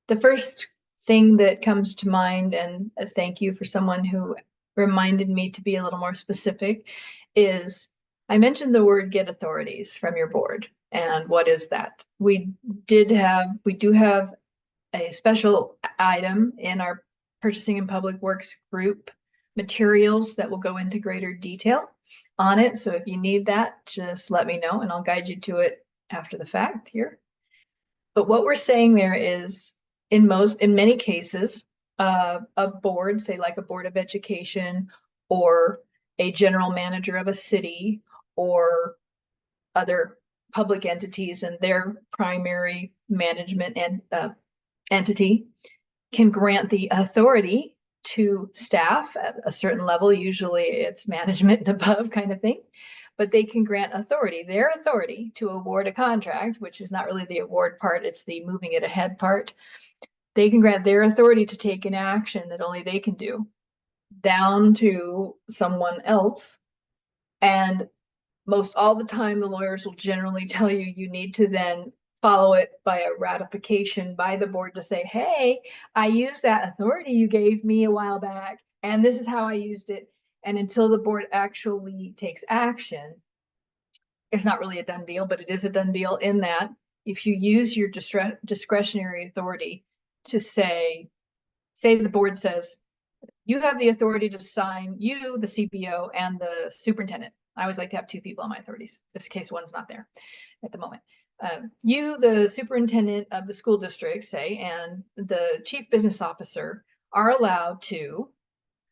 The first thing that comes to mind, and a thank you for someone who reminded me to be a little more specific, is I mentioned the word get authorities from your board. And what is that? We do have a special item in our purchasing and public works group materials that will go into greater detail on it. So if you need that, just let me know and I'll guide you to it after the fact here. But what we're saying there is in many cases, a board, say like a board of education or a general manager of a city or other public entities and their primary management and entity can grant the authority to staff at a certain level. Usually it's management and above kind of thing, but they can grant their authority to award a contract, which is not really the award part, it's the moving it ahead part. They can grant their authority to take an action that only they can do down to someone else. And most all the time, the lawyers will generally tell you you need to then follow it by a ratification by the board to say, hey, I used that authority you gave me a while back, and this is how I used it. And until the board actually takes action, it's not really a done deal, but it is a done deal in that if you use your discretionary authority to say the board says, you have the authority to sign, you, the CPO, and the superintendent. I always like to have two people on my authorities, just in case one's not there at the moment. You, the superintendent of the school district, say, and the chief business officer are allowed to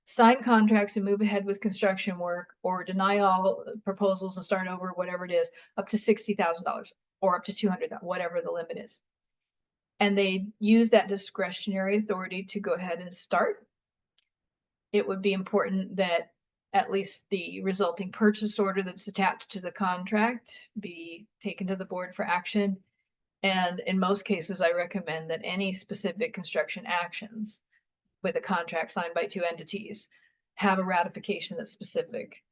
sign contracts and move ahead with construction work or deny all proposals and start over, whatever it is, up to $60,000 or up to $200,000, whatever the limit is. And they use that discretionary authority to go ahead and start. It would be important that at least the resulting purchase order that's attached to the contract be taken to the board for action. And in most cases, I recommend that any specific construction actions with a contract signed by two entities have a ratification that's specific.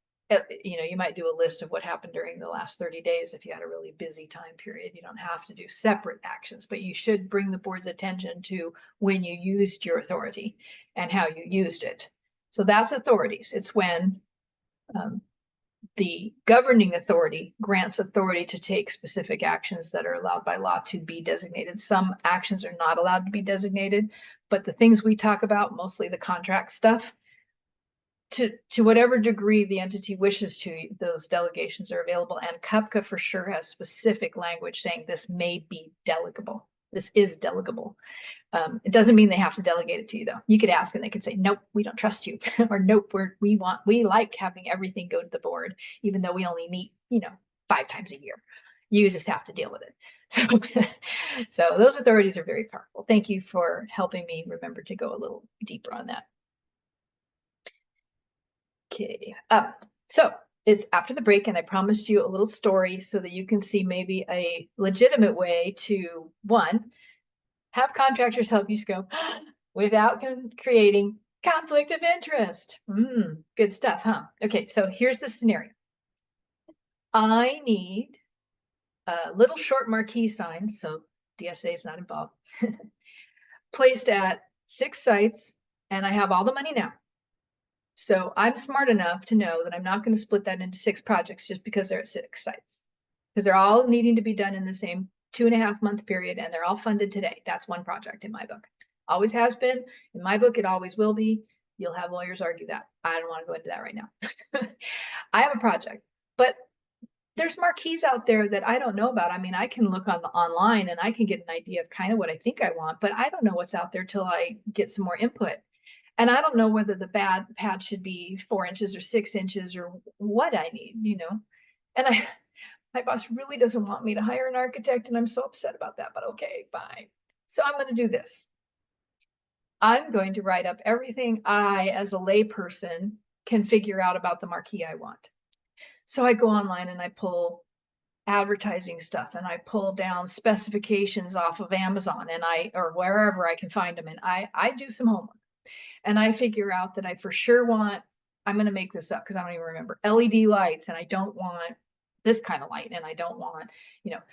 You might do a list of what happened during the last 30 days if you had a really busy time period. You don't have to do separate actions, but you should bring the board's attention to when you used your authority and how you used it. So that's authorities. It's when the governing authority grants authority to take specific actions that are allowed by law to be designated. Some actions are not allowed to be designated, but the things we talk about, mostly the contract stuff, to whatever degree the entity wishes to, those delegations are available. And CUPCCA for sure has specific language saying this may be delegable. This is delegable. It doesn't mean they have to delegate it to you though. You could ask and they could say, nope, we don't trust you. Or nope, we like having everything go to the board, even though we only meet, 5 times a year. You just have to deal with it. So those authorities are very powerful. Thank you for helping me remember to go a little deeper on that. Okay, so it's after the break and I promised you a little story so that you can see maybe a legitimate way to, one, have contractors help you scope without creating conflict of interest. Good stuff, huh? Okay, so here's the scenario. I need little short marquee signs, so DSA is not involved, placed at 6 sites, and I have all the money now. So I'm smart enough to know that I'm not going to split that into 6 projects just because they're at 6 sites, because they're all needing to be done in the same 2.5 month period, and they're all funded today. That's one project in my book. Always has been. In my book, it always will be. You'll have lawyers argue that. I don't want to go into that right now. I have a project, but there's marquees out there that I don't know about. I mean, I can look online and I can get an idea of kind of what I think I want, but I don't know what's out there till I get some more input. And I don't know whether the pad should be 4 inches or 6 inches or what I need, And my boss really doesn't want me to hire an architect, and I'm so upset about that, but okay, fine. So I'm going to do this. I'm going to write up everything I, as a layperson, can figure out about the marquee I want. So I go online and I pull advertising stuff and I pull down specifications off of Amazon or wherever I can find them. And I do some homework and I figure out that I for sure want, I'm going to make this up because I don't even remember, LED lights, and I don't want this kind of light, and I don't want,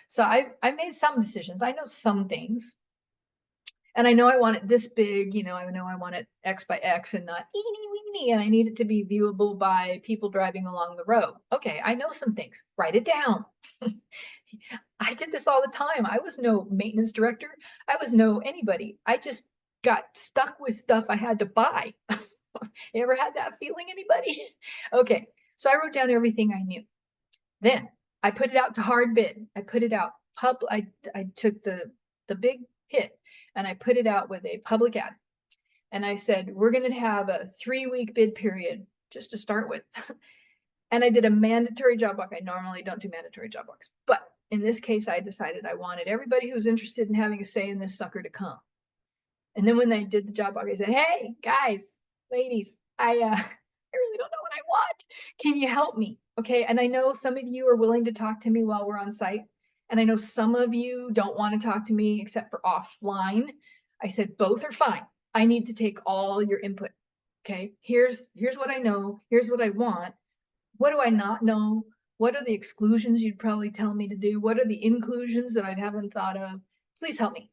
so I made some decisions. I know some things. And I know I want it this big, you know I want it X by X and not eeny weeny, and I need it to be viewable by people driving along the road. Okay, I know some things. Write it down. I did this all the time. I was no maintenance director. I was no anybody. I just got stuck with stuff I had to buy. You ever had that feeling, anybody? Okay, so I wrote down everything I knew. Then I put it out to hard bid. I put it out I took the big hit and I put it out with a public ad. And I said, we're going to have a 3-week bid period just to start with. And I did a mandatory job walk. I normally don't do mandatory job walks, but in this case, I decided I wanted everybody who was interested in having a say in this sucker to come. And then when they did the job walk, I said, hey, guys, ladies, I really don't know what I want. Can you help me? Okay. And I know some of you are willing to talk to me while we're on site. And I know some of you don't want to talk to me except for offline. I said, both are fine. I need to take all your input. Okay. Here's what I know. Here's what I want. What do I not know? What are the exclusions you'd probably tell me to do? What are the inclusions that I haven't thought of? Please help me.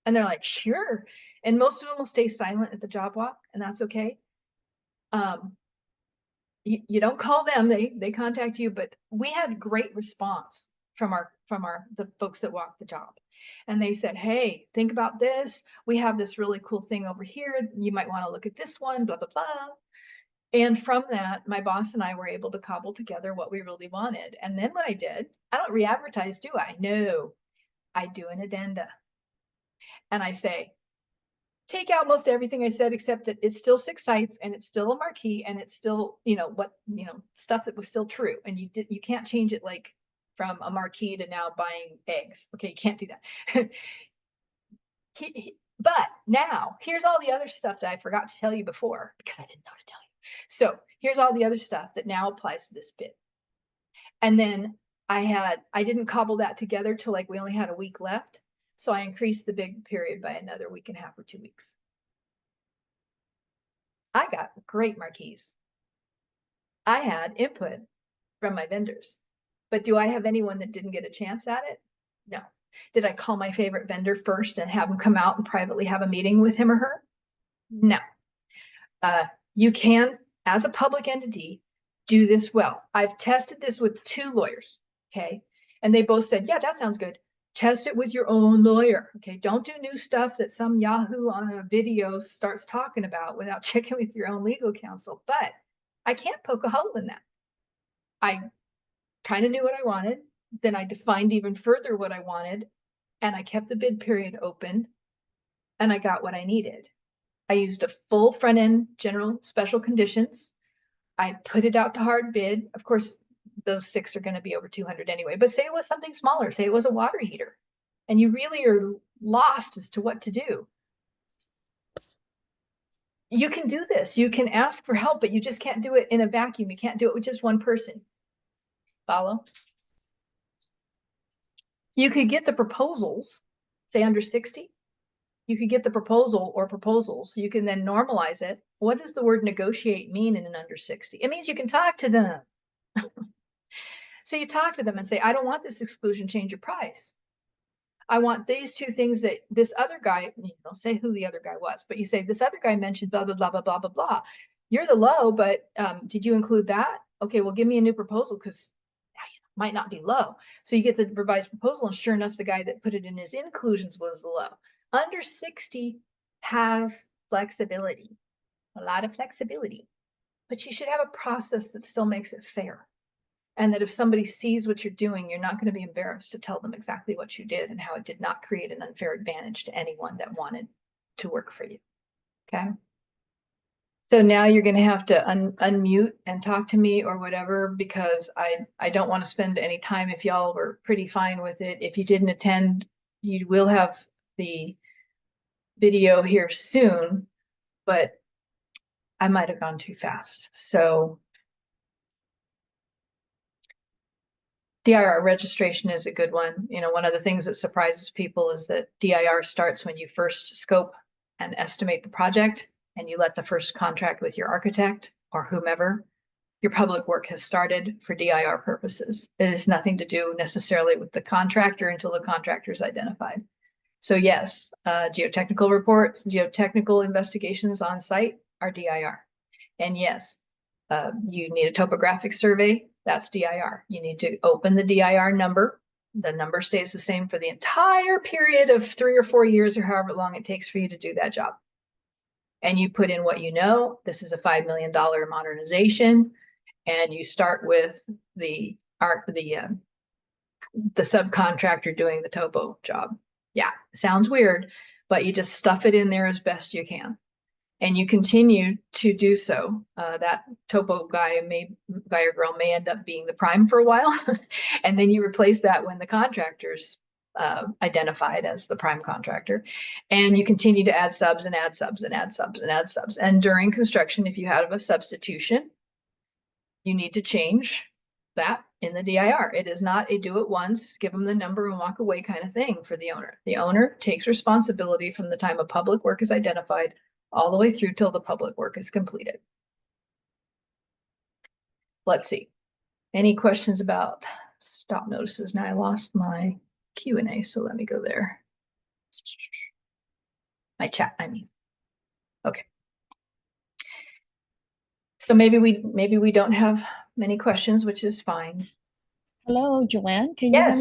And they're like, sure. And most of them will stay silent at the job walk, and that's okay. You don't call them, they contact you, but we had great response from the folks that walked the job. And they said, hey, think about this. We have this really cool thing over here. You might want to look at this one, blah, blah, blah. And from that, my boss and I were able to cobble together what we really wanted. And then what I did, I don't re-advertise, do I? No, I do an addenda. And I say, take out most everything I said, except that it's still 6 sites and it's still a marquee and it's still, stuff that was still true. And you can't change it like from a marquee to now buying eggs. Okay, you can't do that. But now here's all the other stuff that I forgot to tell you before because I didn't know to tell you. So here's all the other stuff that now applies to this bid. And then I didn't cobble that together till like we only had a week left. So I increased the bid period by another week and a half or 2 weeks. I got great marquees. I had input from my vendors, but do I have anyone that didn't get a chance at it? No. Did I call my favorite vendor first and have them come out and privately have a meeting with him or her? No. You can, as a public entity, do this well. I've tested this with 2 lawyers, okay? And they both said, yeah, that sounds good. Test it with your own lawyer, okay? Don't do new stuff that some Yahoo on a video starts talking about without checking with your own legal counsel. But I can't poke a hole in that. I kind of knew what I wanted. Then I defined even further what I wanted, and I kept the bid period open, and I got what I needed. I used a full front end general special conditions. I put it out to hard bid. Of course, those 6 are going to be over 200 anyway, but say it was something smaller, say it was a water heater, and you really are lost as to what to do. You can do this. You can ask for help, but you just can't do it in a vacuum. You can't do it with just one person. Follow? You could get the proposals, say under 60. You could get the proposal or proposals. You can then normalize it. What does the word negotiate mean in an under 60? It means you can talk to them. So you talk to them and say, I don't want this exclusion, change your price. I want these 2 things that this other guy, you don't say who the other guy was, but you say, this other guy mentioned blah, blah, blah, blah, blah, blah, blah. You're the low, but did you include that? Okay, well, give me a new proposal because it might not be low. So you get the revised proposal, and sure enough, the guy that put it in his inclusions was the low. Under 60 has flexibility, a lot of flexibility, but you should have a process that still makes it fair. And that if somebody sees what you're doing, you're not going to be embarrassed to tell them exactly what you did and how it did not create an unfair advantage to anyone that wanted to work for you. Okay. So now you're going to have to unmute and talk to me or whatever, because I don't want to spend any time if y'all were pretty fine with it. If you didn't attend, you will have the video here soon, but I might have gone too fast. So DIR registration is a good one. One of the things that surprises people is that DIR starts when you first scope and estimate the project, and you let the first contract with your architect or whomever. Your public work has started for DIR purposes. It has nothing to do necessarily with the contractor until the contractor is identified. So yes, geotechnical reports, geotechnical investigations on site are DIR. And yes, you need a topographic survey, that's DIR. You need to open the DIR number. The number stays the same for the entire period of 3 or 4 years or however long it takes for you to do that job. And you put in what you know. This is a $5 million modernization. And you start with the subcontractor doing the topo job. Yeah, sounds weird, but you just stuff it in there as best you can. And you continue to do so. That topo guy or girl may end up being the prime for a while. And then you replace that when the contractor's identified as the prime contractor. And you continue to add subs and add subs and add subs and add subs. And during construction, if you have a substitution, you need to change that in the DIR. It is not a do it once, give them the number and walk away kind of thing for the owner. The owner takes responsibility from the time a public work is identified all the way through till the public work is completed. Let's see. Any questions about stop notices? Now I lost my Q&A, so let me go there. My chat, I mean. Okay. So maybe we don't have many questions, which is fine. Hello, Joanne. Can you hear me?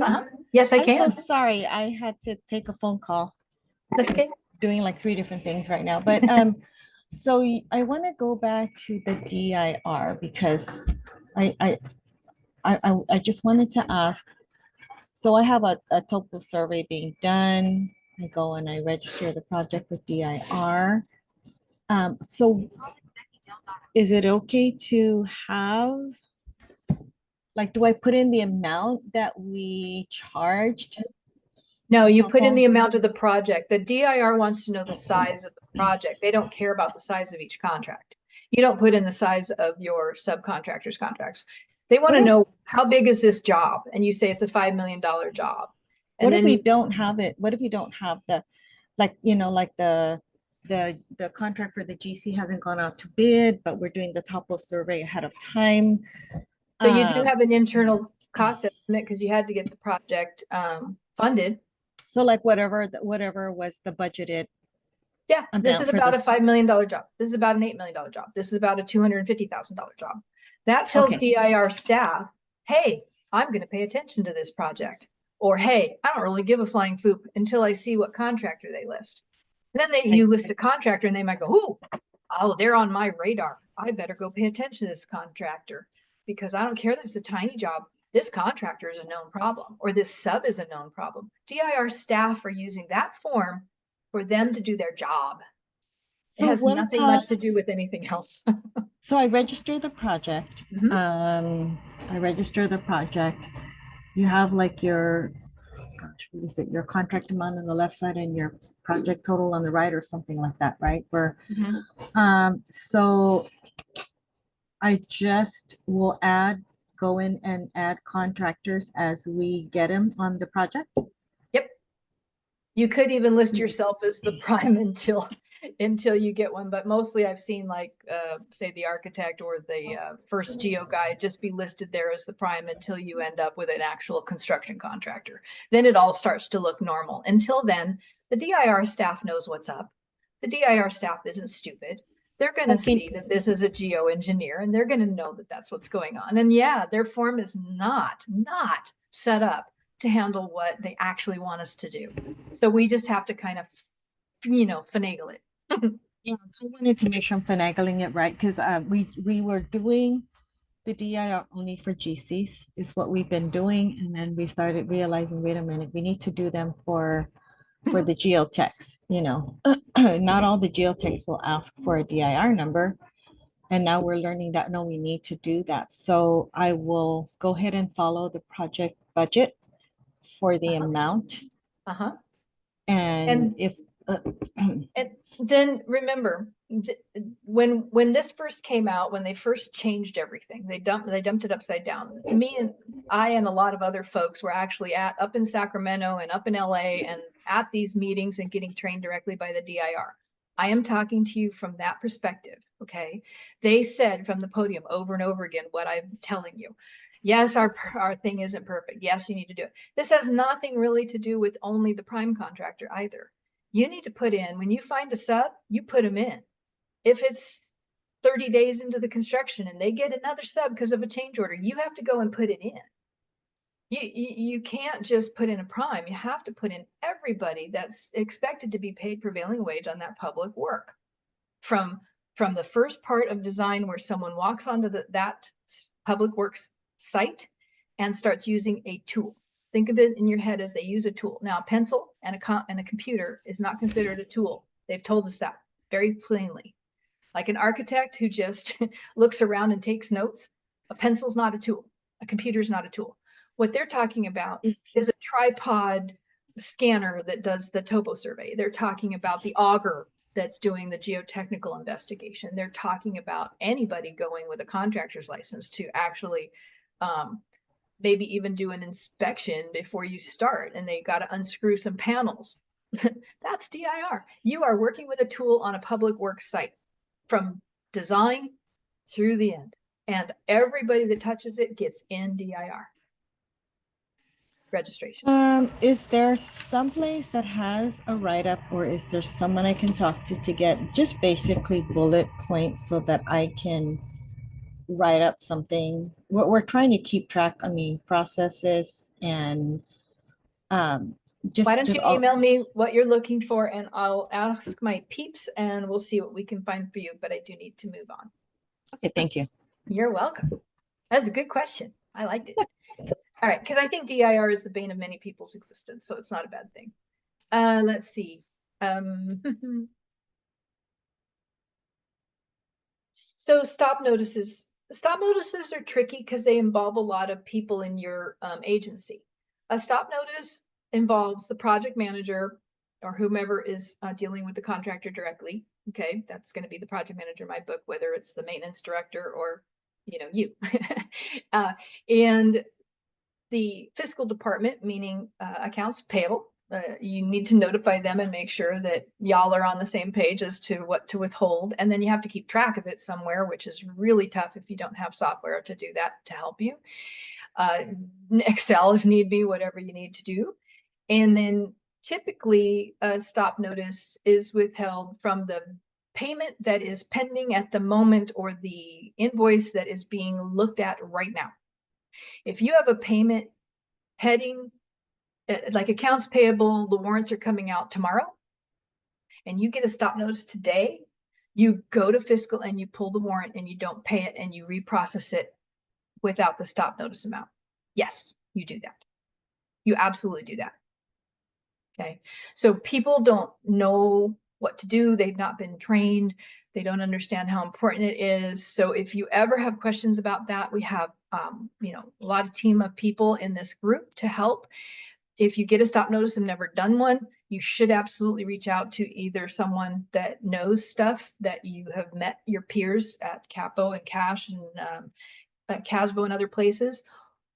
Yes, I can. I'm so sorry. I had to take a phone call. That's okay. Doing like 3 different things right now. But so I want to go back to the DIR because I just wanted to ask. So I have a topo survey being done. I go and I register the project with DIR. So is it okay to have, like, do I put in the amount that we charged? No, you put in the amount of the project. The DIR wants to know the size of the project. They don't care about the size of each contract. You don't put in the size of your subcontractor's contracts. They want to know how big is this job? And you say it's a $5 million job. And what if we don't have it? What if you don't have the, like, you know, like the contract for the GC hasn't gone out to bid, but we're doing the topo survey ahead of time. So you do have an internal cost estimate because you had to get the project funded. So like whatever was the budgeted. Yeah, this is about a $5 million job. This is about an $8 million job. This is about a $250,000 job. That tells DIR staff, hey, I'm going to pay attention to this project. Or, hey, I don't really give a flying foop until I see what contractor they list. And then you list a contractor and they might go, oh, they're on my radar. I better go pay attention to this contractor because I don't care that it's a tiny job. This contractor is a known problem or this sub is a known problem. DIR staff are using that form for them to do their job. It has nothing much to do with anything else. So I register the project. I register the project. You have like your, gosh, what is it? Your contract amount on the left side and your project total on the right or something like that, right? Where, so I just will go in and add contractors as we get them on the project. Yep. You could even list yourself as the prime until you get one, but mostly I've seen like say the architect or the first geo guy just be listed there as the prime until you end up with an actual construction contractor. Then it all starts to look normal. Until then, the DIR staff knows what's up. The DIR staff isn't stupid. They're going to see that this is a geo engineer and they're going to know that that's what's going on. And yeah, their form is not set up to handle what they actually want us to do. So we just have to kind of, finagle it. Yeah, I wanted to make sure I'm finagling it right because we were doing the DIR only for GCs is what we've been doing, and then we started realizing, wait a minute, we need to do them for the geotechs. Not all the geotechs will ask for a DIR number, and now we're learning that no, we need to do that. So I will go ahead and follow the project budget for the amount. And if and then remember when this first came out, when they first changed everything, they dumped it upside down. I and a lot of other folks were actually up in Sacramento and up in LA and at these meetings and getting trained directly by the DIR. I am talking to you from that perspective. Okay. They said from the podium over and over again what I'm telling you. Yes, our thing isn't perfect. Yes, you need to do it. This has nothing really to do with only the prime contractor either. You need to put in, when you find a sub, you put them in. If it's 30 days into the construction and they get another sub because of a change order, you have to go and put it in. You can't just put in a prime. You have to put in everybody that's expected to be paid prevailing wage on that public work. From the first part of design where someone walks onto that public works site and starts using a tool. Think of it in your head as they use a tool. Now, a pencil and a computer is not considered a tool. They've told us that very plainly. Like an architect who just looks around and takes notes, a pencil's not a tool. A computer's not a tool. What they're talking about is a tripod scanner that does the topo survey. They're talking about the auger that's doing the geotechnical investigation. They're talking about anybody going with a contractor's license to actually maybe even do an inspection before you start, and they got to unscrew some panels. That's DIR. You are working with a tool on a public works site from design through the end. And everybody that touches it gets in DIR registration. Is there some place that has a write-up, or is there someone I can talk to get just basically bullet points so that I can write up something? We're trying to keep track, I mean, processes and um Why don't just you all. email me what you're looking for and I'll ask my peeps and we'll see what we can find for you, but I do need to move on. Okay, thank you. You're welcome. That's a good question. I liked it. All right, because I think DIR is the bane of many people's existence, so it's not a bad thing. Let's see. So stop notices. Stop notices are tricky because they involve a lot of people in your agency. A stop notice involves the project manager or whomever is dealing with the contractor directly. Okay, that's going to be the project manager in my book, whether it's the maintenance director or you. And the fiscal department, meaning accounts payable, you need to notify them and make sure that y'all are on the same page as to what to withhold. And then you have to keep track of it somewhere, which is really tough if you don't have software to do that to help you. Excel if need be, whatever you need to do. And then typically a stop notice is withheld from the payment that is pending at the moment or the invoice that is being looked at right now. If you have a payment heading, like accounts payable, the warrants are coming out tomorrow, and you get a stop notice today, you go to fiscal and you pull the warrant and you don't pay it and you reprocess it without the stop notice amount. Yes, you do that. You absolutely do that. Okay. So people don't know what to do. They've not been trained. They don't understand how important it is. So if you ever have questions about that, we have, a lot of team of people in this group to help. If you get a stop notice and never done one, you should absolutely reach out to either someone that knows stuff that you have met your peers at Capo and Cash and at Casbo and other places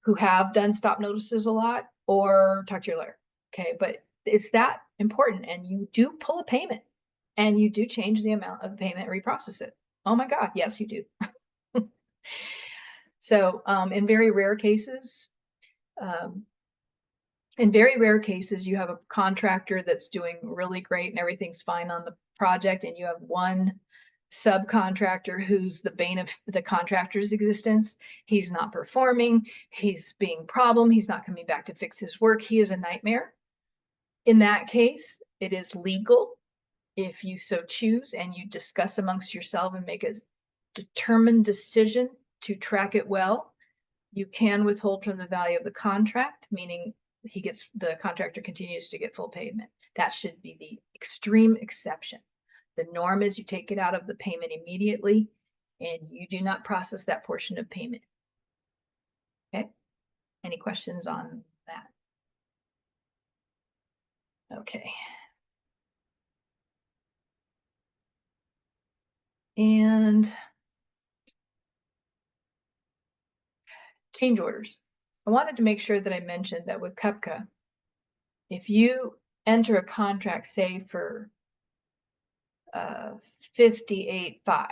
who have done stop notices a lot, or talk to your lawyer. Okay, but it's that important, and you do pull a payment and you do change the amount of the payment, reprocess it. Oh my God, yes, you do. So in very rare cases, you have a contractor that's doing really great and everything's fine on the project, and you have one subcontractor who's the bane of the contractor's existence. He's not performing, he's being problem, he's not coming back to fix his work, he is a nightmare. In that case, it is legal, if you so choose, and you discuss amongst yourself and make a determined decision to track it well, you can withhold from the value of the contract, meaning the contractor continues to get full payment. That should be the extreme exception. The norm is you take it out of the payment immediately and you do not process that portion of payment. Okay. Any questions on that? Okay. And change orders. I wanted to make sure that I mentioned that with CUPCCA, if you enter a contract, say for 58.5,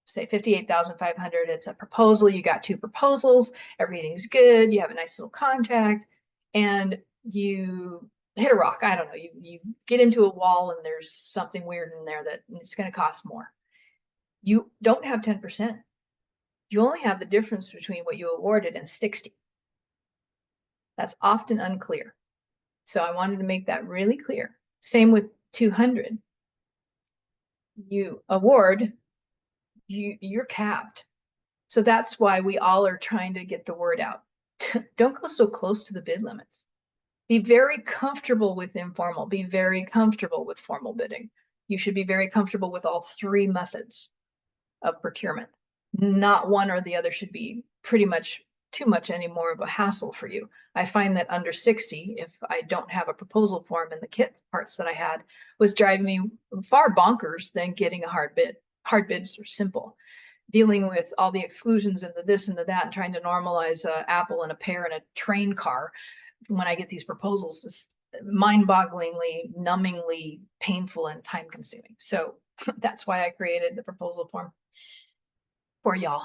say 58,500, it's a proposal, you got 2 proposals, everything's good, you have a nice little contract, and you hit a rock. I don't know, you get into a wall and there's something weird in there that it's going to cost more. You don't have 10%. You only have the difference between what you awarded and 60. That's often unclear. So I wanted to make that really clear. Same with 200. You award, you're capped. So that's why we all are trying to get the word out. Don't go so close to the bid limits. Be very comfortable with informal. Be very comfortable with formal bidding. You should be very comfortable with all 3 methods of procurement. Not one or the other should be pretty much too much any more of a hassle for you. I find that under 60, if I don't have a proposal form in the kit parts that I had, was driving me far bonkers than getting a hard bid. Hard bids are simple. Dealing with all the exclusions and the this and the that and trying to normalize an apple and a pear and a train car when I get these proposals is mind-bogglingly, numbingly painful and time-consuming. So that's why I created the proposal form for y'all.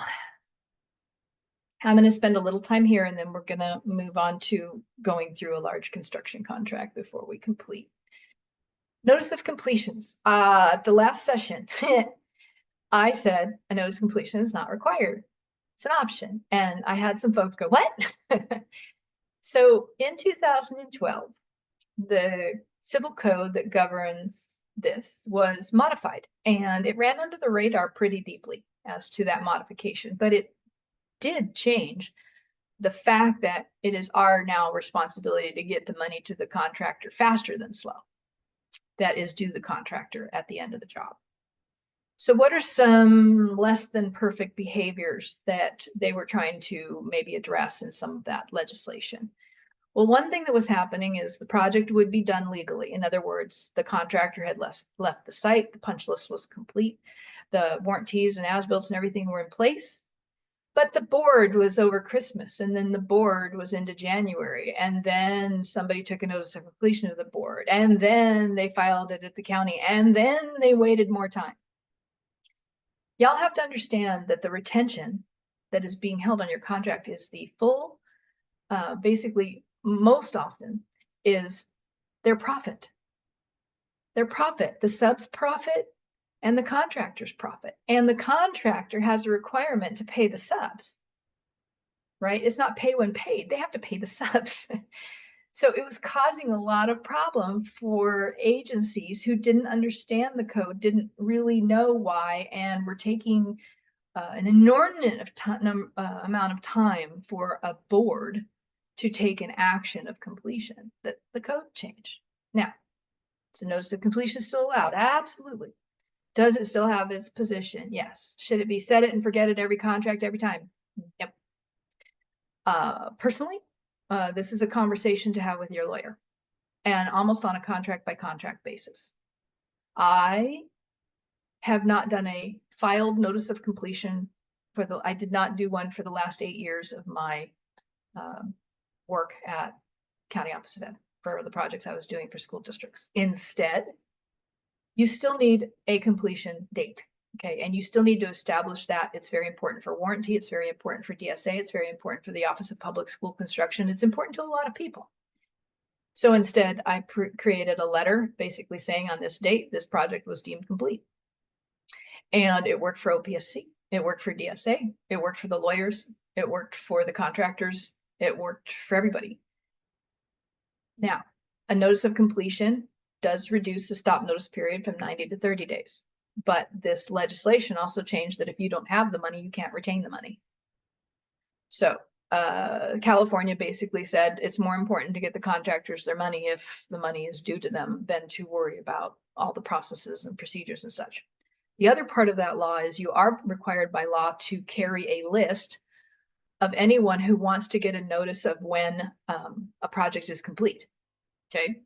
I'm going to spend a little time here and then we're going to move on to going through a large construction contract before we complete. Notice of completions. The last session, I said a notice of completion is not required. It's an option. And I had some folks go, what? So in 2012, the civil code that governs this was modified and it ran under the radar pretty deeply as to that modification, but it did change the fact that it is our now responsibility to get the money to the contractor faster than slow. That is due the contractor at the end of the job. So what are some less than perfect behaviors that they were trying to maybe address in some of that legislation? Well, one thing that was happening is the project would be done legally. In other words, the contractor had left the site, the punch list was complete, the warranties and as-built and everything were in place. But the board was over Christmas, and then the board was into January, and then somebody took a notice of completion of the board, and then they filed it at the county, and then they waited more time. Y'all have to understand that the retention that is being held on your contract is the full, basically, most often, is their profit. Their profit, the sub's profit, and the contractor's profit. And the contractor has a requirement to pay the subs, right? It's not pay when paid. They have to pay the subs. So it was causing a lot of problem for agencies who didn't understand the code, didn't really know why, and were taking an inordinate amount of time for a board to take an action of completion. That the code changed. Now, so notice of completion is still allowed. Absolutely. Does it still have its position? Yes. Should it be set it and forget it every contract, every time? Yep. Personally, this is a conversation to have with your lawyer and almost on a contract by contract basis. I have not done a filed notice of completion I did not do one for the last 8 years of my work at County Opposite Ed for the projects I was doing for school districts. Instead, you still need a completion date, okay? And you still need to establish that. It's very important for warranty. It's very important for DSA. It's very important for the Office of Public School Construction. It's important to a lot of people. So instead, I created a letter basically saying on this date, this project was deemed complete. And it worked for OPSC. It worked for DSA. It worked for the lawyers. It worked for the contractors. It worked for everybody. Now, a notice of completion does reduce the stop notice period from 90 to 30 days. But this legislation also changed that if you don't have the money, you can't retain the money. So California basically said it's more important to get the contractors their money if the money is due to them than to worry about all the processes and procedures and such. The other part of that law is you are required by law to carry a list of anyone who wants to get a notice of when a project is complete, okay?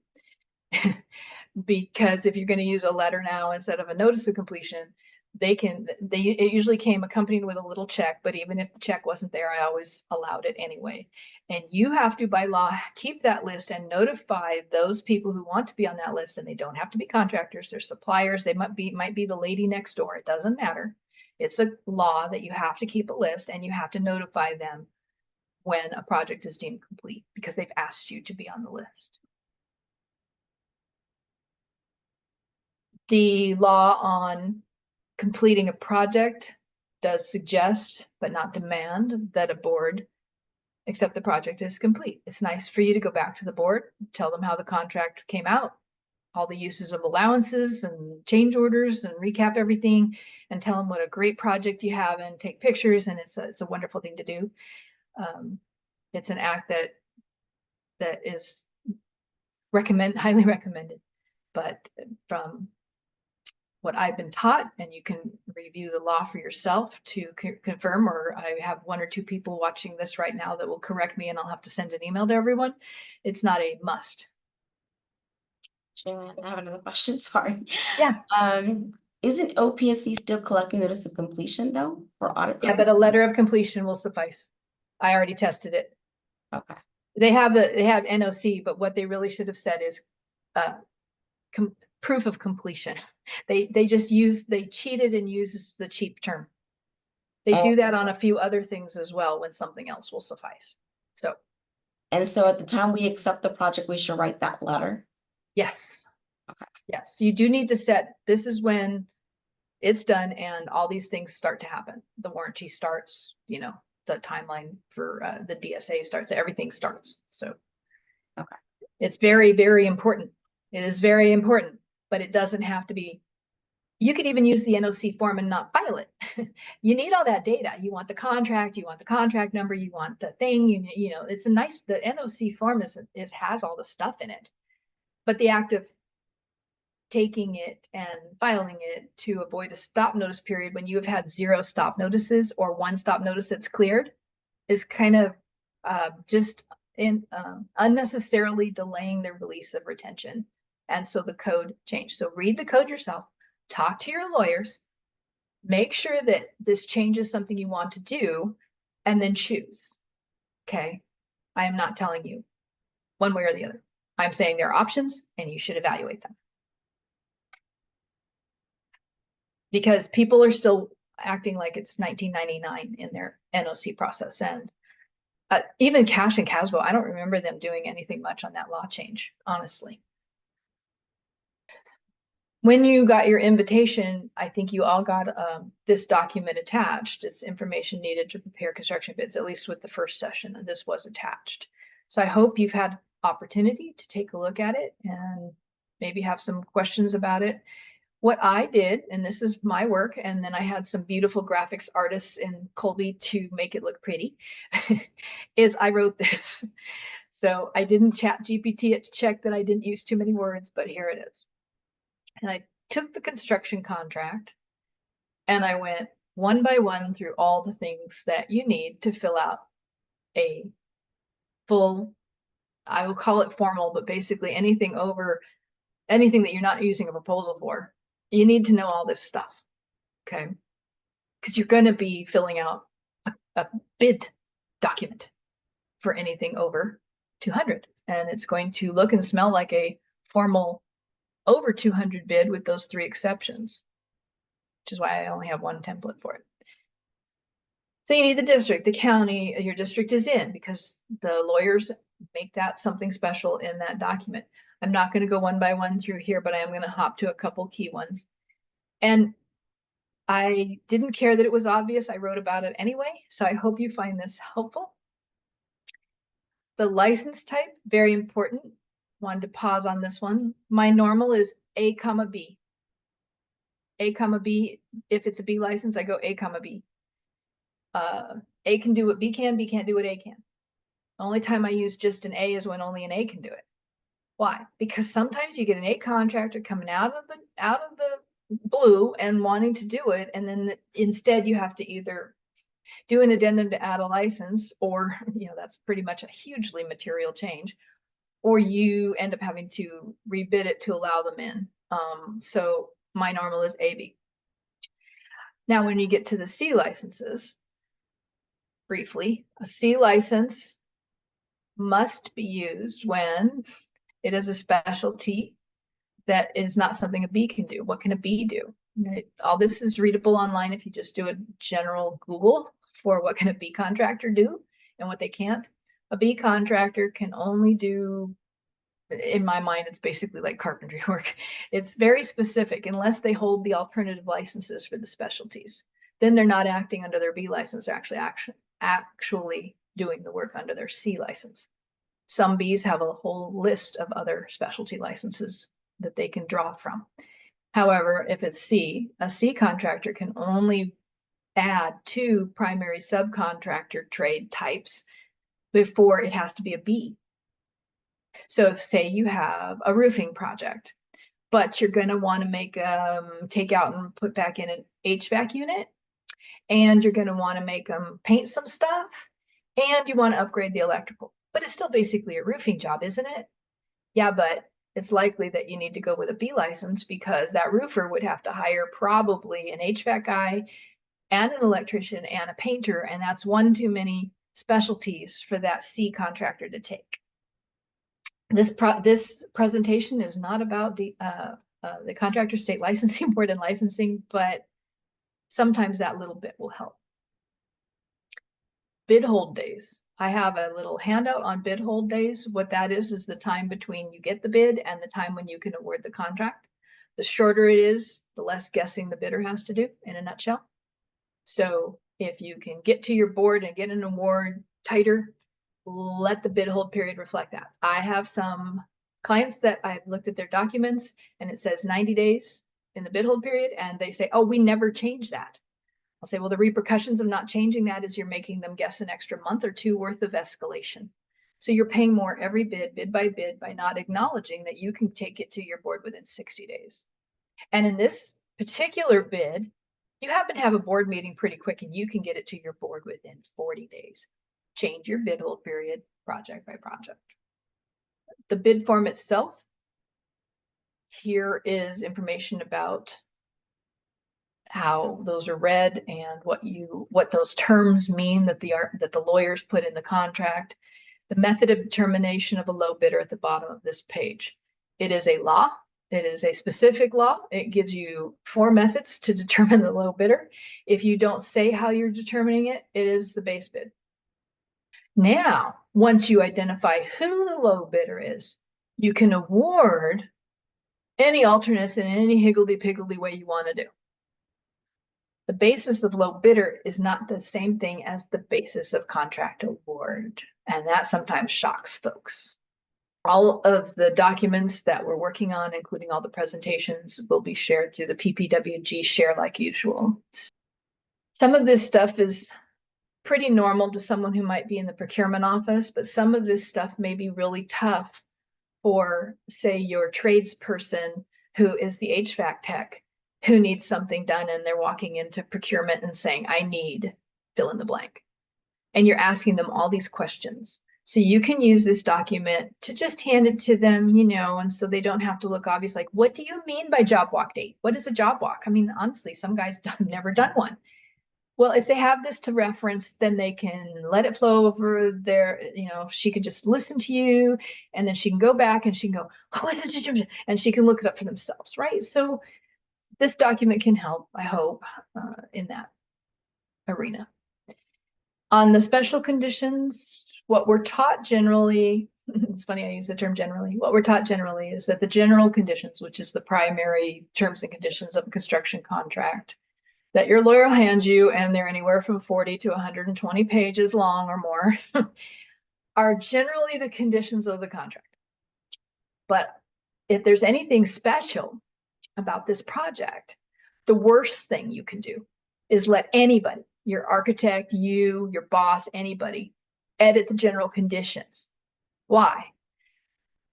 Because if you're going to use a letter now instead of a notice of completion, it usually came accompanied with a little check, but even if the check wasn't there, I always allowed it anyway. And you have to, by law, keep that list and notify those people who want to be on that list, and they don't have to be contractors, they're suppliers, they might be the lady next door, it doesn't matter. It's a law that you have to keep a list and you have to notify them when a project is deemed complete because they've asked you to be on the list. The law on completing a project does suggest, but not demand, that a board accept the project is complete. It's nice for you to go back to the board, tell them how the contract came out, all the uses of allowances and change orders, and recap everything and tell them what a great project you have and take pictures. And it's a wonderful thing to do. It's an act that is highly recommended. But from what I've been taught, and you can review the law for yourself to confirm, or I have one or two people watching this right now that will correct me and I'll have to send an email to everyone. It's not a must. Joanne, I have another question, sorry. Yeah. Isn't OPSC still collecting notice of completion though, for audit Yeah, purposes? but a letter of completion will suffice. I already tested it. Okay. They have NOC, but what they really should have said is proof of completion. They cheated and used the cheap term. They do that on a few other things as well when something else will suffice. So. And so at the time we accept the project, we should write that letter? Yes. Okay. Yes, you do need to set, this is when it's done and all these things start to happen. The warranty starts, the timeline for the DSA starts, everything starts. So okay. It's very, very important. It is very important, but it doesn't have to be. You could even use the NOC form and not file it. You need all that data. You want the contract, you want the contract number, you want the thing, it's the NOC form has all the stuff in it. But the act of taking it and filing it to avoid a stop notice period when you have had 0 stop notices or 1 stop notice that's cleared is kind of just unnecessarily delaying the release of retention. And so the code changed. So read the code yourself, talk to your lawyers, make sure that this change is something you want to do, and then choose. Okay. I am not telling you one way or the other. I'm saying there are options and you should evaluate them. Because people are still acting like it's 1999 in their NOC process. And even Cash and Casbo, I don't remember them doing anything much on that law change, honestly. When you got your invitation, I think you all got this document attached. It's information needed to prepare construction bids, at least with the first session, and this was attached. So I hope you've had opportunity to take a look at it and maybe have some questions about it. What I did, and this is my work, and then I had some beautiful graphics artists in Colbi to make it look pretty, is I wrote this. So I didn't chat GPT it to check that I didn't use too many words, but here it is. And I took the construction contract and I went one by one through all the things that you need to fill out a full, I will call it formal, but basically anything that you're not using a proposal for. You need to know all this stuff, okay? Because you're going to be filling out a bid document for anything over 200. And it's going to look and smell like a formal over 200 bid with those 3 exceptions, which is why I only have one template for it. So you need the district, the county your district is in, because the lawyers make that something special in that document. I'm not going to go one by one through here, but I am going to hop to a couple key ones. And I didn't care that it was obvious. I wrote about it anyway, so I hope you find this helpful. The license type, very important. Wanted to pause on this one. My normal is A, B. A, B. If it's a B license, I go A, B. A can do what B can, B can't do what A can. The only time I use just an A is when only an A can do it. Why? Because sometimes you get an A contractor coming out of the blue and wanting to do it, and then instead you have to either do an addendum to add a license, or that's pretty much a hugely material change, or you end up having to rebid it to allow them in. So my normal is AB. Now, when you get to the C licenses, briefly, a C license must be used when it is a specialty that is not something a B can do. What can a B do? All this is readable online if you just do a general Google for what can a B contractor do and what they can't. A B contractor can only do, in my mind, it's basically like carpentry work. It's very specific unless they hold the alternative licenses for the specialties. Then they're not acting under their B license, they're actually doing the work under their C license. Some Bs have a whole list of other specialty licenses that they can draw from. However, if it's C, a C contractor can only add 2 primary subcontractor trade types before it has to be a B. So if, say, you have a roofing project, but you're going to want to make take out and put back in an HVAC unit, and you're going to want to make them paint some stuff, and you want to upgrade the electrical, but it's still basically a roofing job, isn't it? Yeah, but it's likely that you need to go with a B license because that roofer would have to hire probably an HVAC guy and an electrician and a painter, and that's one too many specialties for that C contractor to take. This presentation is not about the Contractor State Licensing Board and licensing, but sometimes that little bit will help. Bid hold days. I have a little handout on bid hold days. What that is the time between you get the bid and the time when you can award the contract. The shorter it is, the less guessing the bidder has to do, in a nutshell. So if you can get to your board and get an award tighter, let the bid hold period reflect that. I have some clients that I've looked at their documents and it says 90 days in the bid hold period, and they say, oh, we never changed that. I'll say, well, the repercussions of not changing that is you're making them guess an extra month or 2 worth of escalation. So you're paying more every bid by bid, by not acknowledging that you can take it to your board within 60 days. And in this particular bid, you happen to have a board meeting pretty quick and you can get it to your board within 40 days. Change your bid hold period project by project. The bid form itself, here is information about how those are read and what those terms mean that the lawyers put in the contract. The method of determination of a low bidder at the bottom of this page. It is a law. It is a specific law. It gives you 4 methods to determine the low bidder. If you don't say how you're determining it, it is the base bid. Now, once you identify who the low bidder is, you can award any alternates in any higgledy-piggledy way you want to do. The basis of low bidder is not the same thing as the basis of contract award, and that sometimes shocks folks. All of the documents that we're working on, including all the presentations, will be shared through the PPWG share like usual. Some of this stuff is pretty normal to someone who might be in the procurement office, but some of this stuff may be really tough for, say, your tradesperson who is the HVAC tech who needs something done and they're walking into procurement and saying, I need fill in the blank. And you're asking them all these questions. So you can use this document to just hand it to them, and so they don't have to look obvious, like, what do you mean by job walk date? What is a job walk? I mean, honestly, some guys have never done one. Well, if they have this to reference, then they can let it flow over there. She could just listen to you and then she can go back and she can go, what was it? And she can look it up for themselves, right? So this document can help, I hope, in that arena. On the special conditions, what we're taught generally, it's funny I use the term generally, what we're taught generally is that the general conditions, which is the primary terms and conditions of a construction contract, that your lawyer will hand you, and they're anywhere from 40 to 120 pages long or more, are generally the conditions of the contract. But if there's anything special about this project, the worst thing you can do is let anybody, your architect, you, your boss, anybody, edit the general conditions. Why?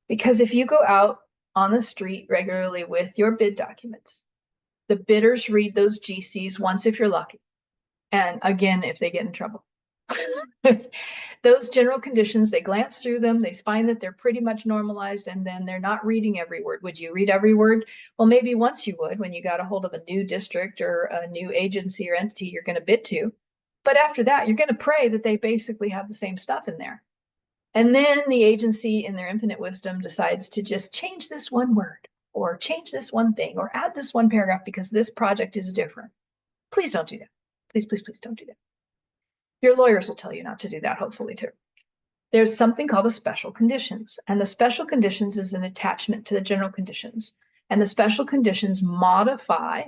Because if you go out on the street regularly with your bid documents, the bidders read those GCs once if you're lucky, and again if they get in trouble. Those general conditions, they glance through them, they find that they're pretty much normalized, and then they're not reading every word. Would you read every word? Well, maybe once you would, when you got a hold of a new district or a new agency or entity you're going to bid to. But after that, you're going to pray that they basically have the same stuff in there. And then the agency, in their infinite wisdom, decides to just change this one word or change this one thing, or add this one paragraph because this project is different. Please don't do that. Please, please, please don't do that. Your lawyers will tell you not to do that, hopefully, too. There's something called a special conditions, and the special conditions is an attachment to the general conditions. And the special conditions modify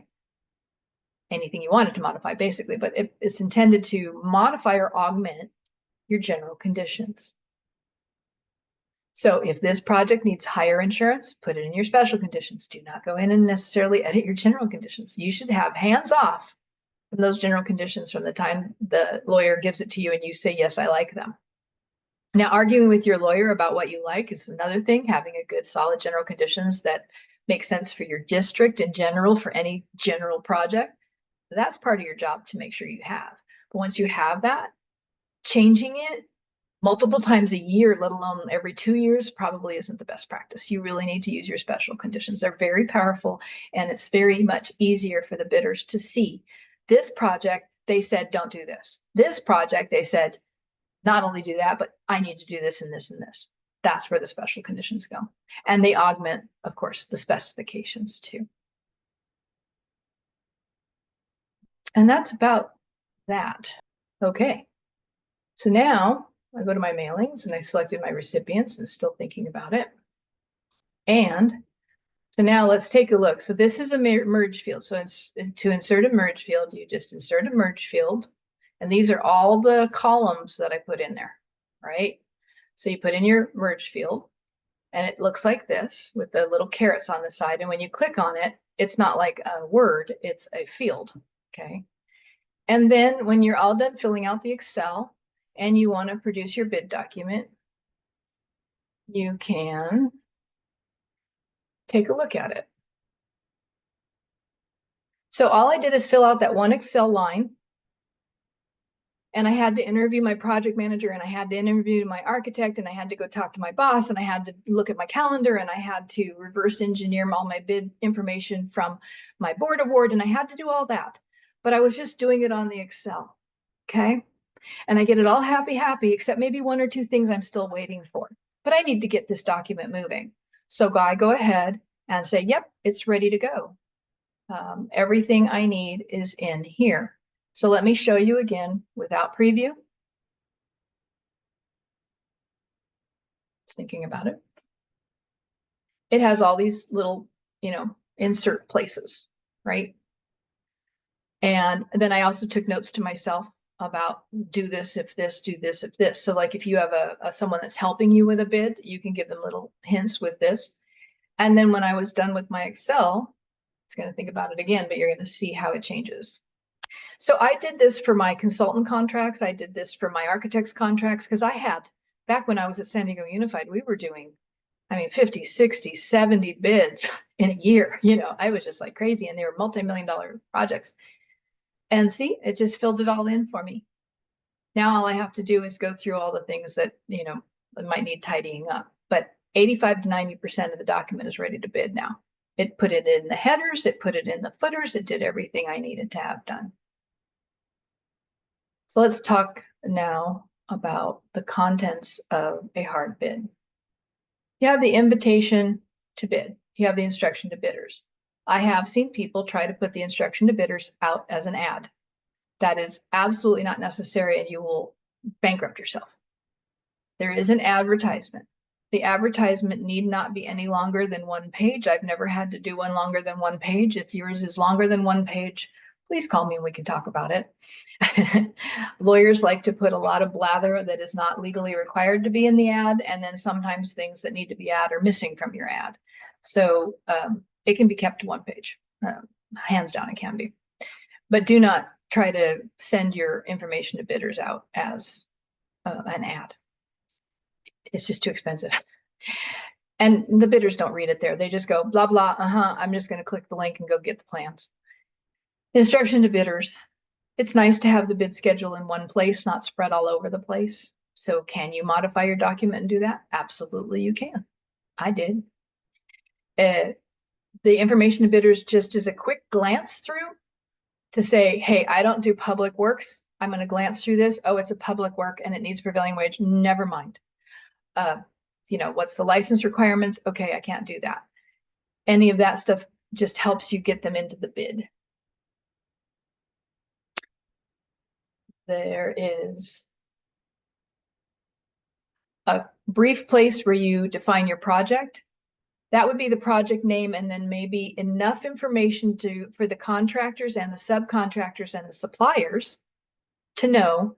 anything you want it to modify, basically, but it's intended to modify or augment your general conditions. So if this project needs higher insurance, put it in your special conditions. Do not go in and necessarily edit your general conditions. You should have hands off from those general conditions from the time the lawyer gives it to you and you say, yes, I like them. Now, arguing with your lawyer about what you like is another thing. Having a good, solid general conditions that make sense for your district in general, for any general project, that's part of your job to make sure you have. But once you have that, changing it multiple times a year, let alone every 2 years, probably isn't the best practice. You really need to use your special conditions. They're very powerful, and it's very much easier for the bidders to see. This project, they said, don't do this. This project, they said, not only do that, but I need to do this and this and this. That's where the special conditions go. And they augment, of course, the specifications too. And that's about that. Okay. So now I go to my mailings and I selected my recipients and still thinking about it. And so now let's take a look. So this is a merge field. So it's to insert a merge field, you just insert a merge field. And these are all the columns that I put in there, right? So you put in your merge field and it looks like this with the little carrots on the side. And when you click on it, it's not like a word, it's a field, okay? And then when you're all done filling out the Excel and you want to produce your bid document, you can take a look at it. So all I did is fill out that one Excel line. And I had to interview my project manager, and I had to interview my architect, and I had to go talk to my boss, and I had to look at my calendar, and I had to reverse engineer all my bid information from my board award, and I had to do all that. But I was just doing it on the Excel, okay? And I get it all happy, except maybe 1 or 2 things I'm still waiting for. But I need to get this document moving. So I go ahead and say, yep, it's ready to go. Everything I need is in here. So let me show you again without preview. Just thinking about it. It has all these little, insert places, right? And then I also took notes to myself about do this, if this, do this, if this. So like if you have someone that's helping you with a bid, you can give them little hints with this. And then when I was done with my Excel, it's going to think about it again, but you're going to see how it changes. So I did this for my consultant contracts. I did this for my architect's contracts because I had, back when I was at San Diego Unified, we were doing, 50, 60, 70 bids in a year. I was just like crazy, and they were multi-million-dollar projects. And see, it just filled it all in for me. Now all I have to do is go through all the things that, might need tidying up. But 85 to 90% of the document is ready to bid now. It put it in the headers, it put it in the footers, it did everything I needed to have done. So let's talk now about the contents of a hard bid. You have the invitation to bid. You have the instruction to bidders. I have seen people try to put the instruction to bidders out as an ad. That is absolutely not necessary, and you will bankrupt yourself. There is an advertisement. The advertisement need not be any longer than 1 page. I've never had to do one longer than 1 page. If yours is longer than 1 page, please call me and we can talk about it. Lawyers like to put a lot of blather that is not legally required to be in the ad, and then sometimes things that need to be ad are missing from your ad. So it can be kept to 1 page. Hands down, it can be. But do not try to send your information to bidders out as an ad. It's just too expensive. And the bidders don't read it there. They just go, blah, blah, I'm just going to click the link and go get the plans. Instruction to bidders. It's nice to have the bid schedule in one place, not spread all over the place. So can you modify your document and do that? Absolutely, you can. I did. The information to bidders just is a quick glance through to say, hey, I don't do public works. I'm going to glance through this. Oh, it's a public work and it needs prevailing wage. Never mind. What's the license requirements? Okay, I can't do that. Any of that stuff just helps you get them into the bid. There is a brief place where you define your project. That would be the project name, and then maybe enough information for the contractors and the subcontractors and the suppliers to know,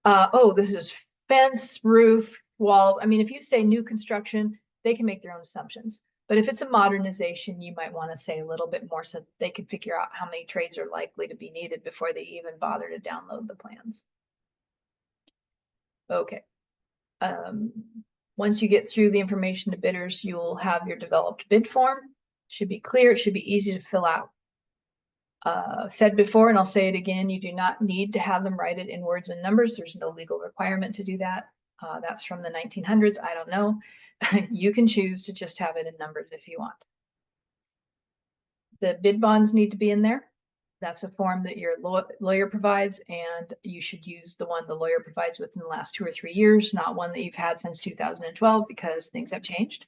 oh, this is fence, roof, walls. I mean, if you say new construction, they can make their own assumptions. But if it's a modernization, you might want to say a little bit more so they can figure out how many trades are likely to be needed before they even bother to download the plans. Okay. Once you get through the information to bidders, you'll have your developed bid form. It should be clear. It should be easy to fill out. Said before, and I'll say it again, you do not need to have them write it in words and numbers. There's no legal requirement to do that. That's from the 1900s. I don't know. You can choose to just have it in numbers if you want. The bid bonds need to be in there. That's a form that your lawyer provides, and you should use the one the lawyer provides within the last 2 or 3 years, not one that you've had since 2012 because things have changed.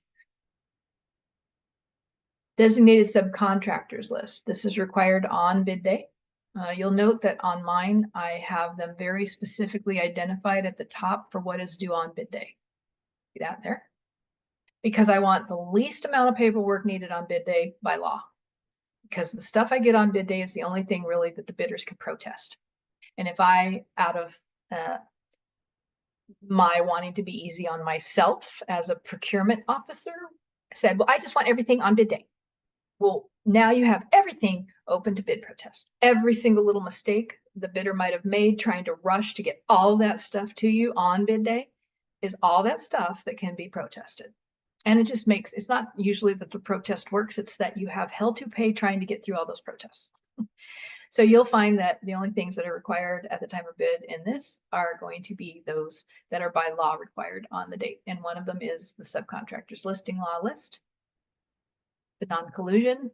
Designated subcontractors list. This is required on bid day. You'll note that on mine, I have them very specifically identified at the top for what is due on bid day. See that there? Because I want the least amount of paperwork needed on bid day by law. Because the stuff I get on bid day is the only thing really that the bidders can protest. And if I, out of my wanting to be easy on myself as a procurement officer, said, well, I just want everything on bid day. Well, now you have everything open to bid protest. Every single little mistake the bidder might have made trying to rush to get all that stuff to you on bid day is all that stuff that can be protested. And it just makes, it's not usually that the protest works, it's that you have hell to pay trying to get through all those protests. So you'll find that the only things that are required at the time of bid in this are going to be those that are by law required on the date. And one of them is the subcontractors listing law list, the non-collusion,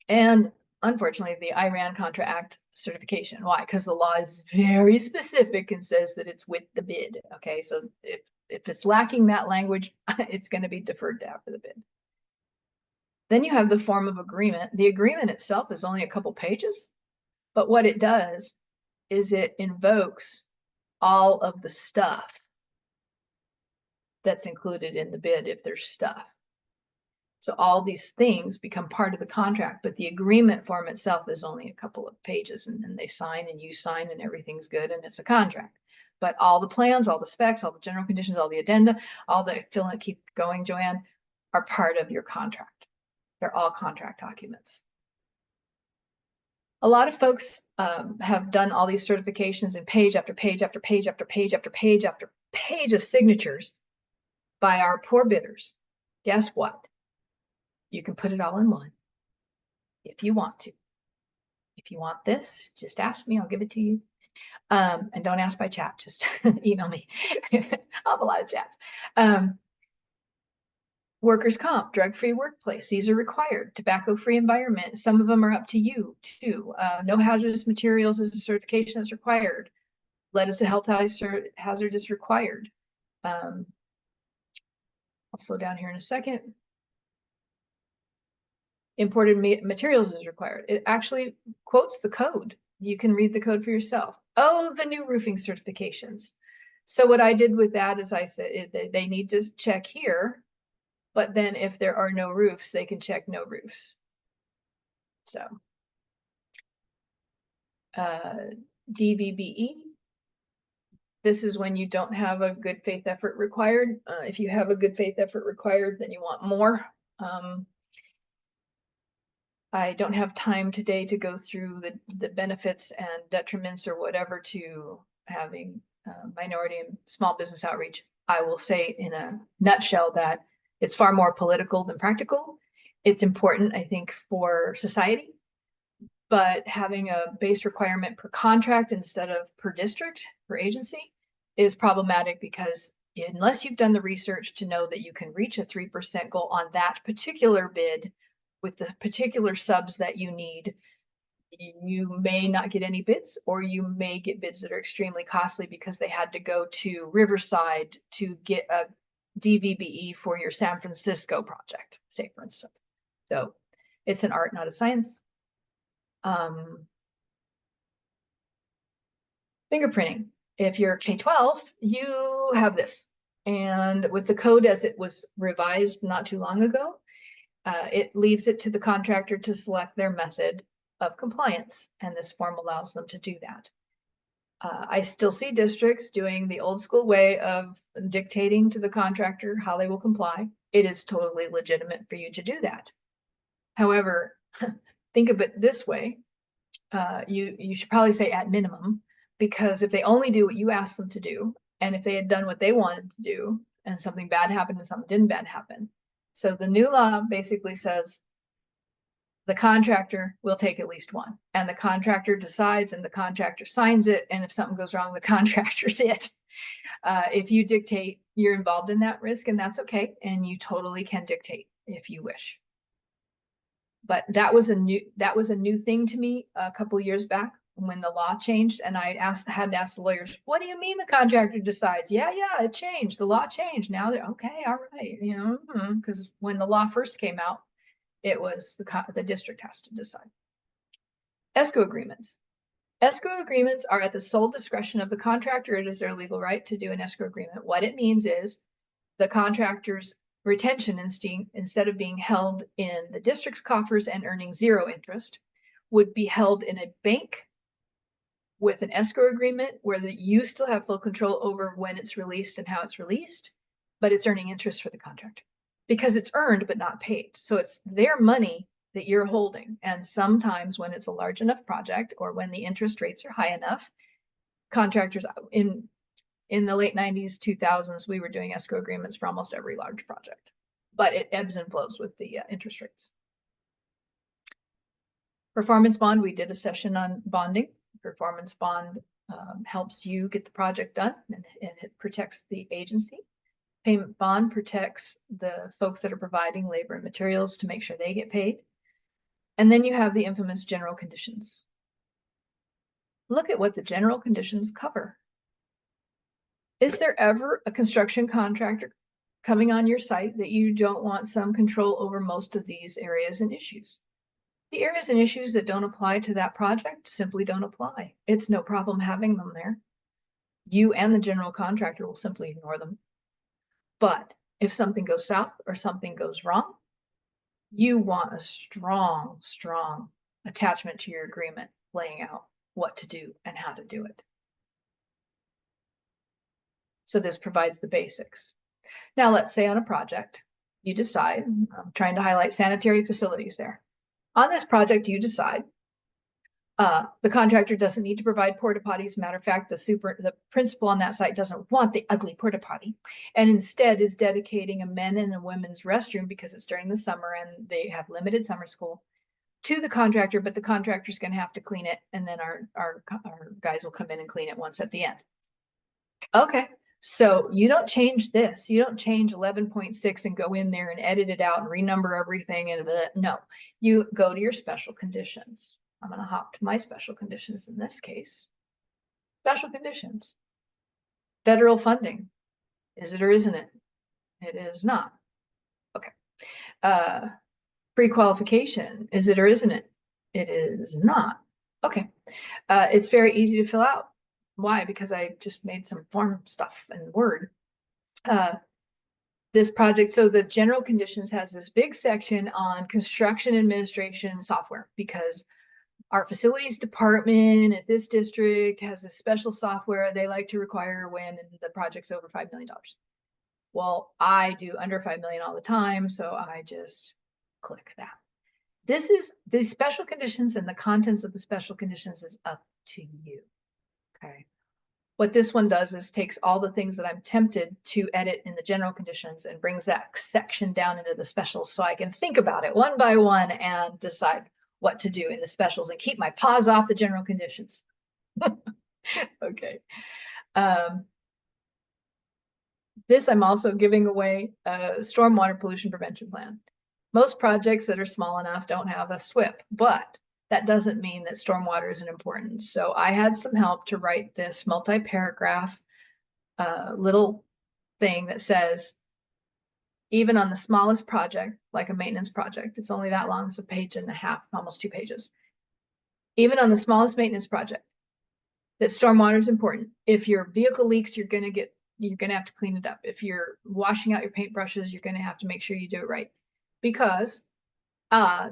and unfortunately the Iran Contra Act certification. Why? Because the law is very specific and says that it's with the bid. Okay, so if it's lacking that language, it's going to be deferred to after the bid. Then you have the form of agreement. The agreement itself is only a couple pages, but what it does is it invokes all of the stuff that's included in the bid if there's stuff. So all these things become part of the contract, but the agreement form itself is only a couple of pages, and then they sign and you sign and everything's good and it's a contract. But all the plans, all the specs, all the general conditions, all the addenda, all the fill and keep going, Joanne, are part of your contract. They're all contract documents. A lot of folks have done all these certifications in page after page after page after page after page after page of signatures by our poor bidders. Guess what? You can put it all in one if you want to. If you want this, just ask me, I'll give it to you. And don't ask by chat, just email me. I'll have a lot of chats. Workers' comp, drug-free workplace, these are required. Tobacco-free environment, some of them are up to you too. No hazardous materials is a certification that's required. Lead as a health hazard is required. I'll slow down here in a second. Imported materials is required. It actually quotes the code. You can read the code for yourself. Oh, the new roofing certifications. So what I did with that is I said they need to check here, but then if there are no roofs, they can check no roofs. So DBIA, this is when you don't have a good faith effort required. If you have a good faith effort required, then you want more. I don't have time today to go through the benefits and detriments or whatever to having minority and small business outreach. I will say in a nutshell that it's far more political than practical. It's important, I think, for society, but having a base requirement per contract instead of per district, per agency, is problematic because unless you've done the research to know that you can reach a 3% goal on that particular bid with the particular subs that you need, you may not get any bids, or you may get bids that are extremely costly because they had to go to Riverside to get a DBIA for your San Francisco project, say for instance. So it's an art, not a science. Fingerprinting. If you're K-12, you have this. And with the code as it was revised not too long ago, it leaves it to the contractor to select their method of compliance, and this form allows them to do that. I still see districts doing the old school way of dictating to the contractor how they will comply. It is totally legitimate for you to do that. However, think of it this way. You should probably say at minimum, because if they only do what you asked them to do, and if they had done what they wanted to do, and something bad happened and something didn't bad happen. So the new law basically says the contractor will take at least one, and the contractor decides and the contractor signs it. And if something goes wrong, the contractor's it. If you dictate, you're involved in that risk, and that's okay. And you totally can dictate if you wish. But that was a new thing to me a couple of years back when the law changed, and I had to ask the lawyers, what do you mean the contractor decides? Yeah, it changed. The law changed. Now they're okay, all right, you know, because when the law first came out, it was the district has to decide. Escrow agreements. Escrow agreements are at the sole discretion of the contractor. It is their legal right to do an escrow agreement. What it means is the contractor's retention instead of being held in the district's coffers and earning zero interest, would be held in a bank with an escrow agreement where you still have full control over when it's released and how it's released, but it's earning interest for the contractor because it's earned but not paid. So it's their money that you're holding. And sometimes when it's a large enough project or when the interest rates are high enough, contractors in the late 90s, 2000s, we were doing escrow agreements for almost every large project, but it ebbs and flows with the interest rates. Performance bond, we did a session on bonding. Performance bond helps you get the project done, and it protects the agency. Payment bond protects the folks that are providing labor and materials to make sure they get paid. And then you have the infamous general conditions. Look at what the general conditions cover. Is there ever a construction contractor coming on your site that you don't want some control over most of these areas and issues? The areas and issues that don't apply to that project simply don't apply. It's no problem having them there. You and the general contractor will simply ignore them. But if something goes south or something goes wrong, you want a strong, strong attachment to your agreement laying out what to do and how to do it. So this provides the basics. Now, let's say on a project, you decide, I'm trying to highlight sanitary facilities there. On this project, you decide the contractor doesn't need to provide porta potties. Matter of fact, the principal on that site doesn't want the ugly porta potty, and instead is dedicating a men and a women's restroom because it's during the summer and they have limited summer school to the contractor. But the contractor's going to have to clean it, and then our guys will come in and clean it once at the end. Okay, so you don't change this. You don't change 11.6 and go in there and edit it out and renumber everything. And no, you go to your special conditions. I'm going to hop to my special conditions in this case. Special conditions. Federal funding. Is it or isn't it? It is not. Okay. Pre-qualification. Is it or isn't it? It is not. Okay. It's very easy to fill out. Why? Because I just made some form stuff in Word. This project, so the general conditions has this big section on construction administration software, because our facilities department at this district has a special software they like to require when the project's over $5 million. Well, I do under 5 million all the time, so I just click that. This is the special conditions, and the contents of the special conditions is up to you. Okay. What this one does is takes all the things that I'm tempted to edit in the general conditions and brings that section down into the specials so I can think about it one by one and decide what to do in the specials and keep my paws off the general conditions. Okay. This I'm also giving away a stormwater pollution prevention plan. Most projects that are small enough don't have a SWIP, but that doesn't mean that stormwater isn't important. So I had some help to write this multi-paragraph little thing that says, even on the smallest project, like a maintenance project, it's only that long, it's a page and a half, almost 2 pages. Even on the smallest maintenance project, that stormwater is important. If your vehicle leaks, you're gonna have to clean it up. If you're washing out your paintbrushes, you're gonna have to make sure you do it right. Because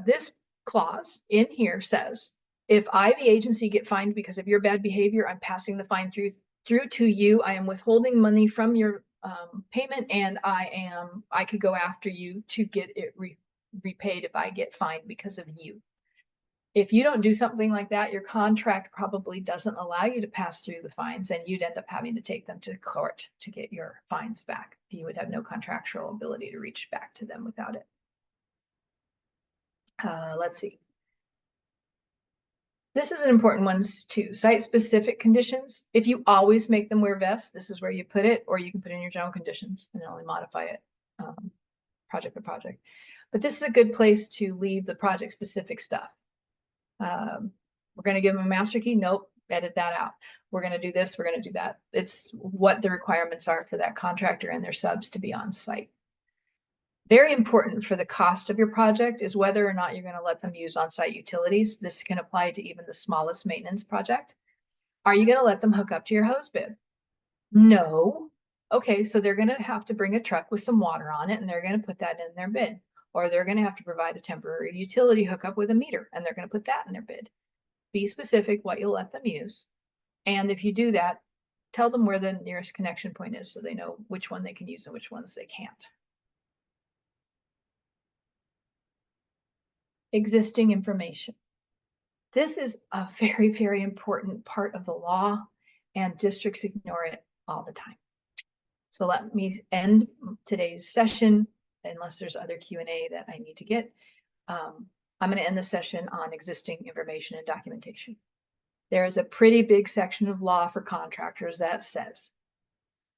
this clause in here says, if I, the agency, get fined because of your bad behavior, I'm passing the fine through to you. I am withholding money from your payment, and I could go after you to get it repaid if I get fined because of you. If you don't do something like that, your contract probably doesn't allow you to pass through the fines, and you'd end up having to take them to court to get your fines back. You would have no contractual ability to reach back to them without it. Let's see. This is an important one too. Site-specific conditions. If you always make them wear vests, this is where you put it, or you can put in your general conditions and only modify it project by project. But this is a good place to leave the project-specific stuff. We're going to give them a master key. Nope, edit that out. We're going to do this. We're going to do that. It's what the requirements are for that contractor and their subs to be on site. Very important for the cost of your project is whether or not you're going to let them use on-site utilities. This can apply to even the smallest maintenance project. Are you going to let them hook up to your hose bib? No. Okay, so they're going to have to bring a truck with some water on it, and they're going to put that in their bid. Or they're going to have to provide a temporary utility hookup with a meter, and they're going to put that in their bid. Be specific what you'll let them use. And if you do that, tell them where the nearest connection point is so they know which one they can use and which ones they can't. Existing information. This is a very, very important part of the law, and districts ignore it all the time. So let me end today's session, unless there's other Q&A that I need to get. I'm going to end the session on existing information and documentation. There is a pretty big section of law for contractors that says,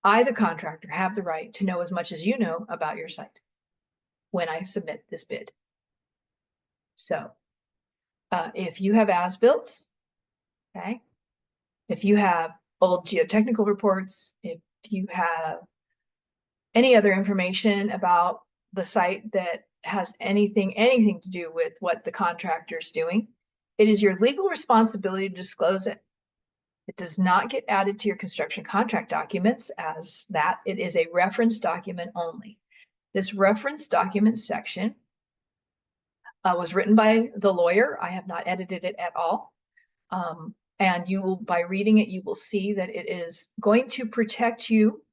I, the contractor, have the right to know as much as you know about your site when I submit this bid. So if you have as-built, okay, if you have old geotechnical reports, if you have any other information about the site that has anything to do with what the contractor is doing, it is your legal responsibility to disclose it. It does not get added to your construction contract documents as that. It is a reference document only. This reference document section was written by the lawyer. I have not edited it at all. And you will, by reading it, you will see that it is going to protect you.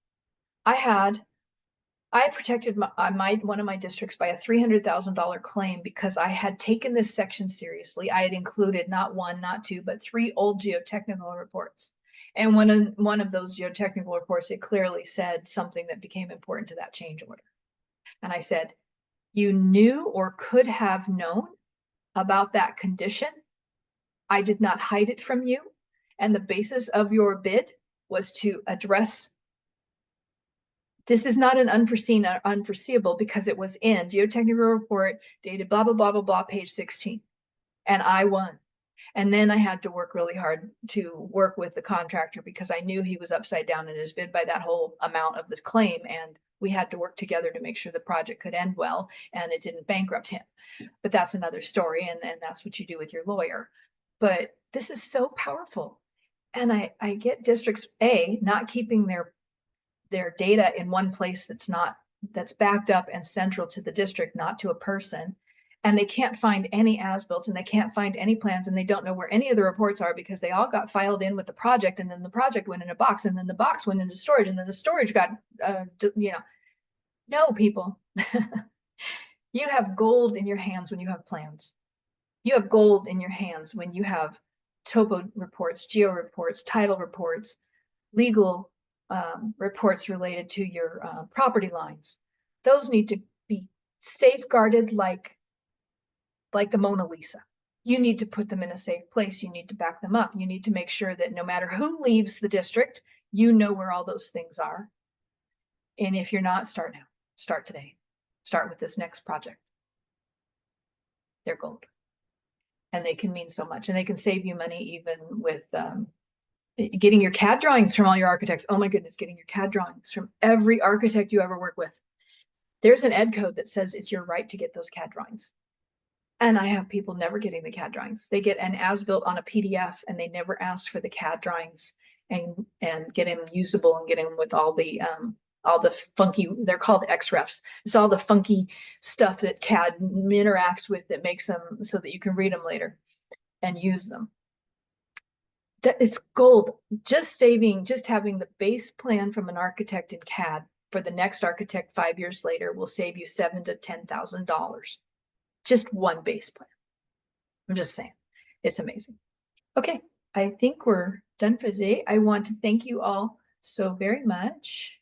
I protected one of my districts by a $300,000 claim because I had taken this section seriously. I had included not one, not two, but 3 old geotechnical reports. And one of those geotechnical reports, it clearly said something that became important to that change order. And I said, you knew or could have known about that condition. I did not hide it from you. And the basis of your bid was to address. This is not an unforeseen or unforeseeable because it was in geotechnical report dated blah, blah, blah, blah, blah, page 16. And I won. And then I had to work really hard to work with the contractor because I knew he was upside down in his bid by that whole amount of the claim. And we had to work together to make sure the project could end well and it didn't bankrupt him. But that's another story. And that's what you do with your lawyer. But this is so powerful. And I get districts not keeping their data in one place that's backed up and central to the district, not to a person. And they can't find any as-built and they can't find any plans and they don't know where any of the reports are because they all got filed in with the project and then the project went in a box and then the box went into storage and then the storage got, no, people. You have gold in your hands when you have plans. You have gold in your hands when you have topo reports, geo reports, title reports, legal reports related to your property lines. Those need to be safeguarded like the Mona Lisa. You need to put them in a safe place. You need to back them up. You need to make sure that no matter who leaves the district, you know where all those things are. And if you're not, start now. Start today. Start with this next project. They're gold. And they can mean so much. And they can save you money even with getting your CAD drawings from all your architects. Oh my goodness, getting your CAD drawings from every architect you ever work with. There's an ed code that says it's your right to get those CAD drawings. And I have people never getting the CAD drawings. They get an as-built on a PDF and they never ask for the CAD drawings and get them usable and get them with all the funky, they're called XREFs. It's all the funky stuff that CAD interacts with that makes them so that you can read them later and use them. That it's gold. Just having the base plan from an architect in CAD for the next architect 5 years later will save you $7,000 to $10,000. Just one base plan. I'm just saying, it's amazing. Okay, I think we're done for today. I want to thank you all so very much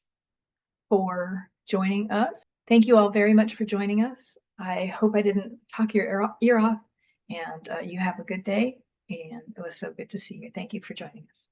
for joining us. Thank you all very much for joining us. I hope I didn't talk your ear off, and you have a good day. And it was so good to see you. Thank you for joining us.